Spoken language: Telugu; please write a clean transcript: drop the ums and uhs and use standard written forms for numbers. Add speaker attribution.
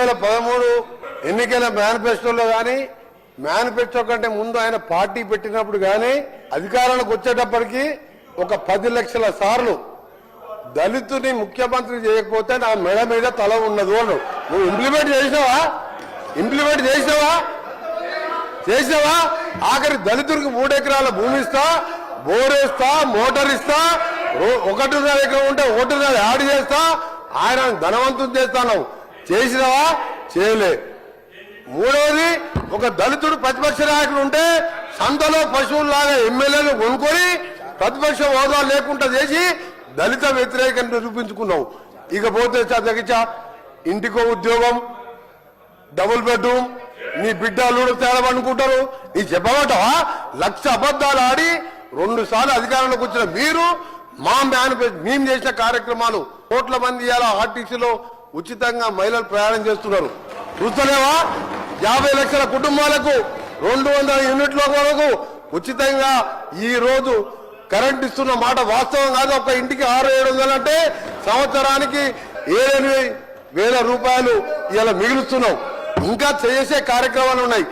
Speaker 1: 2013 ఎన్నికల మేనిఫెస్టోలో కానీ మేనిఫెస్టో కంటే ముందు ఆయన పార్టీ పెట్టినప్పుడు కానీ అధికారానికి వచ్చేటప్పటికి ఒక 10 లక్షల సార్లు దళితుని ముఖ్యమంత్రి చేయకపోతే నా మెడ మీద తల ఉన్నది అను. నువ్వు ఇంప్లిమెంట్ చేసినావా ఆఖరి దళితుడికి 3 ఎకరాల భూమి ఇస్తా, బోరేస్తా, మోటార్ ఇస్తా, 1.5 ఎకరం ఉంటే 1.5 యాడ్ చేస్తా, ఆయన ధనవంతుని చేస్తాను. చేసినావా? చేయలే. మూడవది, ఒక దళితుడు ప్రతిపక్ష నాయకుడు ఉంటే సంతలో పశువుల్లాగా ఎమ్మెల్యేలు కొనుక్కొని ప్రతిపక్ష హోదా లేకుండా చేసి దళిత వ్యతిరేకంగా నిరూపించుకున్నావు. ఇకపోతే చదగిచ ఇంటికో ఉద్యోగం, డబుల్ బెడ్రూమ్, నీ బిడ్డలు తేడమనుకుంటారు. నీ చెప్పమంటావా? 1,00,000 అబద్దాలు ఆడి 2 సార్లు అధికారంలోకి వచ్చిన మీరు మా మేనిఫెస్టో మేము చేసిన కార్యక్రమాలు కోట్ల మంది ఇవాళ ఆర్టీసీలో ఉచితంగా మహిళలు ప్రయాణం చేస్తున్నారు. చూస్తలేవా? 50 లక్షల కుటుంబాలకు 200 యూనిట్ల వరకు ఉచితంగా ఈ రోజు కరెంట్ ఇస్తున్న మాట వాస్తవం కాదు. ఒక ఇంటికి 600-700 అంటే సంవత్సరానికి 7-8 వేల రూపాయలు ఇలా మిగులుస్తున్నాం. ఇంకా చేసే కార్యక్రమాలు ఉన్నాయి.